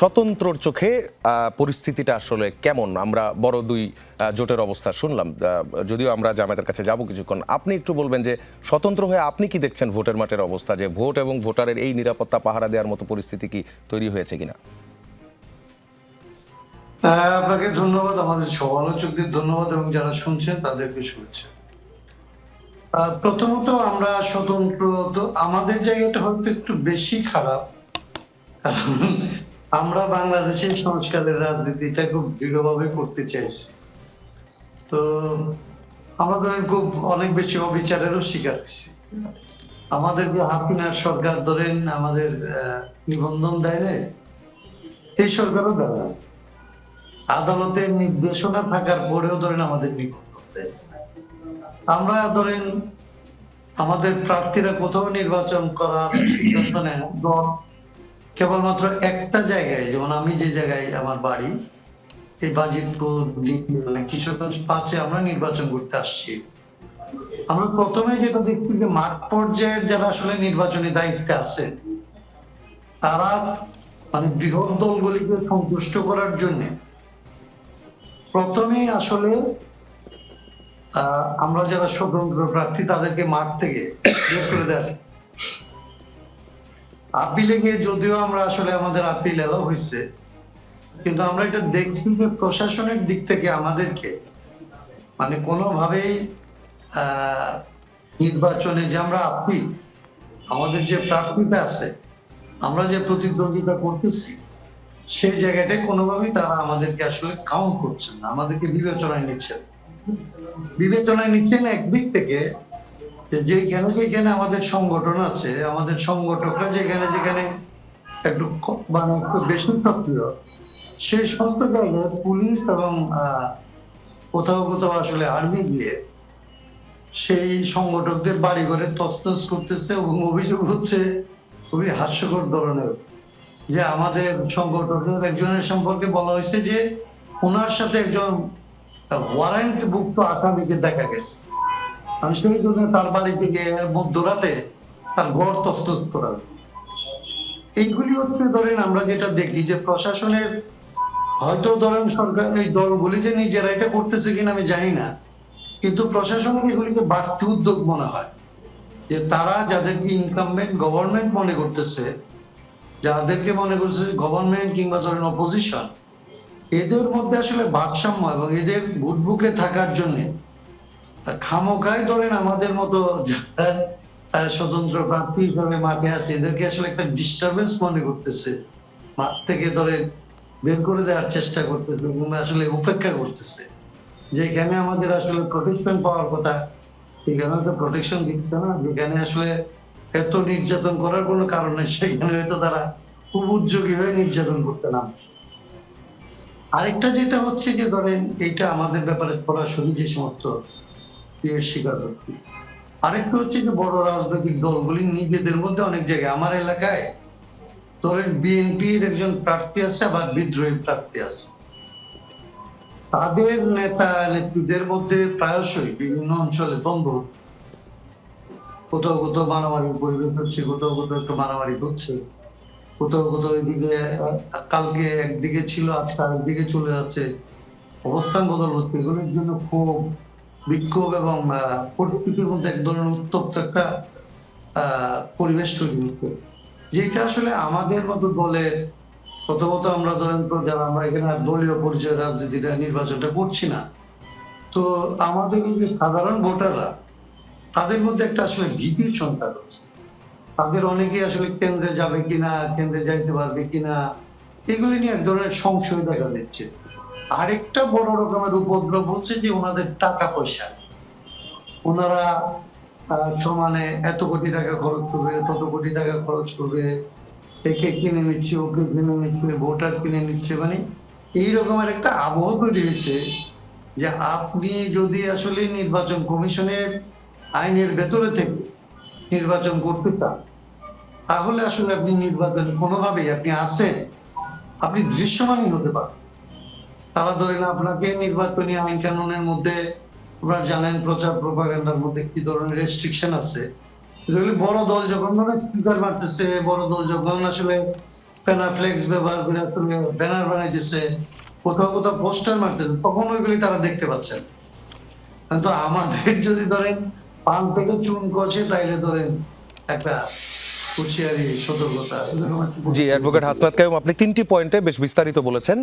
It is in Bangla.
স্বতন্ত্রর চোখে পরিস্থিতিটা আসলে কেমন? আমরা বড় দুই জোটের অবস্থা শুনলাম, যদিও আমরা জামায়াতের কাছে যাব কিছুক্ষণ। আপনি একটু বলবেন যে স্বতন্ত্র হয়ে আপনি কি দেখছেন ভোটের মাঠের অবস্থা, যে ভোট এবং ভোটারের এই নিরাপত্তা পাহারা দেওয়ার মতো পরিস্থিতি কি তৈরি হয়েছে কিনা? আপনাকে ধন্যবাদ, আমাদের সমালোচকদের ধন্যবাদ এবং যারা শুনছেন তাদেরকে শুভেচ্ছা। প্রথমত আমরা স্বতন্ত্র, তো আমাদের জায়গাটা হয়তো একটু বেশি খারাপ, কারণ আমরা বাংলাদেশের সংস্কারের রাজনীতিটা খুব দৃঢ়ভাবে করতে চাইছি। তো আমরা ধরেন খুব অনেক বেশি অবিচারেরও শিকার হচ্ছি। আমাদের যে হাসিনার সরকার ধরেন আমাদের নিবন্ধন দেয় না, এই সরকারও দেয় না। আদালতের নির্দেশনা থাকার পরেও ধরেন আমাদের নিবন্ধন দেয়। আমরা ধরেন আমাদের প্রার্থীরা কোথাও নির্বাচন করার সিদ্ধান্ত নেন, কেবলমাত্র একটা জায়গায়, যেমন আমি যে জায়গায় আমার বাড়ি, এই বাজিতপুর কিশোরগঞ্জ 5-এ আমরা নির্বাচন করতে আসছি। আমরা প্রথমে যেটা দেখছি যে মাঠ পর্যায়ের যারা আসলে নির্বাচনী দায়িত্বে আছে, তারা মানে বৃহৎ দলগুলিকে সন্তুষ্ট করার জন্য প্রথমেই আসলে আমরা যারা স্বতন্ত্র প্রার্থী তাদেরকে মাঠ থেকে বের করে দেয়। আপিলে গিয়ে যদিও আমরা আসলে আমাদের আপিল এলাও হয়েছে, কিন্তু আমরা এটা দেখছি যে প্রশাসনের দিক থেকে আমাদেরকে মানে কোনোভাবেই নির্বাচনে যে আমরা আপি আমাদের যে প্রার্থীতা আছে, আমরা যে প্রতিদ্বন্দ্বিতা করতেছি, সেই জায়গাটায় কোনোভাবেই তারা আমাদেরকে আসলে কাউন্ট করছেন না, আমাদেরকে বিবেচনায় নিচ্ছেন। বিবেচনায় নিচ্ছেন একদিক থেকে যেখানে আমাদের সংগঠন আছে, আমাদের সংগঠকরা যেখানে যেখানে একটু মানে একটু বেশি সক্রিয়, সেই সমস্ত জায়গায় পুলিশ এবং কোথাও কোথাও আসলে আর্মি গিয়ে সেই সংগঠকদের বাড়ি ঘরে তছনছ করতেছে এবং অভিযোগ হচ্ছে খুবই হাস্যকর ধরনের, যে আমাদের সংগঠনের একজনের সম্পর্কে বলা হয়েছে যে ওনার সাথে একজন ওয়ারেন্ট ভুক্ত আসামিকে দেখা গেছে, আমি সেই জন্য তার বাড়ি থেকে মধ্যরাতে তার ঘর তছনছ করা। এইগুলি হচ্ছে ধরেন আমরা যেটা দেখি যে প্রশাসনের হয়তো ধরেন সরকার এই দলগুলি যে নিজেরা এটা করতেছে কিনা আমি জানি না, কিন্তু প্রশাসনের এগুলিকে বাড়তি উদ্যোগ মনে হয়, যে তারা যাদেরকে ইনকামবেন্ট গভর্নমেন্ট মনে করতেছে, যাদেরকে মনে করছে গভর্নমেন্ট কিংবা ধরেন অপোজিশন, এদের মধ্যে আসলে ভারসাম্য এবং এদের বুটবুকে থাকার জন্য খামোকায় ধরেন আমাদের মতো স্বতন্ত্র প্রার্থী হিসাবে মাঠে আছে, এদেরকে আসলে একটা ডিস্টারবেন্স মনে করতেছে, মাঠ থেকে ধরে বের করে দেওয়ার চেষ্টা করতেছে কিংবা আসলে উপেক্ষা করতেছে। যেখানে আমাদের আসলে প্রোটেকশন পাওয়ার কথা, সেখানে তো প্রোটেকশন দিচ্ছে না। যেখানে আসলে এত নির্যাতন করার কোনো কারণ নেই, সেখানে হয়তো তারা খুব উদ্যোগী হয়ে নির্যাতন করতে না। আরেকটা যেটা হচ্ছে যে ধরেন এইটা আমাদের ব্যাপারে সরাসরি যে সমস্ত স্বীকার করছি। আরেকটা হচ্ছে যে বড় রাজনৈতিক দলগুলি নিজেদের মধ্যে অনেক জায়গায়, আমার এলাকায় ধরেন বিএনপির একজন প্রার্থী আছে, আবার বিদ্রোহী প্রার্থী আছে, তাদের নেতা নেত্রীদের মধ্যে প্রায়শই বিভিন্ন অঞ্চলে দ্বন্দ্ব, কোথাও কোথাও মারামারির পরিবেশ হচ্ছে, কোথাও কোথাও একটু মারামারি হচ্ছে, কোথাও কোথাও এদিকে কালকে একদিকে ছিল আজকে আরেকদিকে চলে যাচ্ছে, অবস্থান বদল হচ্ছে। এগুলোর জন্য খুব বিক্ষোভ এবং পরিস্থিতির মধ্যে এক ধরনের উত্তপ্ত একটা পরিবেশ তৈরি হচ্ছে, যেটা আসলে আমাদের মতো দলের, প্রথমত আমরা ধরেন তো যারা আমরা এখানে দলীয় পরিচয় রাজনীতিটা নির্বাচনটা করছি না, তো আমাদের এই যে সাধারণ ভোটাররা, তাদের মধ্যে একটা আসলে ভীতির সঞ্চার হচ্ছে। তাদের অনেকেই আসলে কেন্দ্রে যাবে কিনা, কেন্দ্রে যাইতে পারবে কিনা, এগুলি নিয়ে এক ধরনের সংশয় দেখা দিচ্ছে। আরেকটা বড় রকমের উপদ্রব হচ্ছে যে ওনাদের টাকা পয়সা, ওনারা সমানে এত কোটি টাকা খরচ করবে, তত কোটি টাকা খরচ করবে, একে কিনে নিচ্ছে, ওকে কিনে নিচ্ছে, ভোটার কিনে নিচ্ছে, মানে এই রকমের একটা আবহ তৈরি হয়েছে যে আপনি যদি আসলে নির্বাচন কমিশনের আইনের ভেতরে থেকে নির্বাচন করতে চান, তাহলে আসলে আপনি নির্বাচন কোনোভাবেই আপনি আসেন, আপনি দৃশ্যমানই হতে পারেন। তারা ধরেন আপনাকে নির্বাচনী আইন কানুনের মধ্যে, আপনারা জানেন প্রচার প্রপাগান্ডার মধ্যে কি ধরনের রেস্ট্রিকশন আছে। বড় দল যখন ধরে স্পিকার মারতেছে, বড় দল যখন আসলে প্যানাফ্লেক্স ব্যবহার করে আসলে ব্যানার বানাইতেছে, কোথাও কোথাও পোস্টার মারতেছে, তখন ওইগুলি তারা দেখতে পাচ্ছেন। কিন্তু আমাদের যদি ধরেন পান থেকে চুন কষে, তাইলে ধরেন একটা হুঁশিয়ারি, সতর্কতা, এরকম একটা জি, অ্যাডভোকেট হাসনাত কাইয়ুম, আপনি 3টি পয়েন্টে বেশ বিস্তারিত বলেছেন।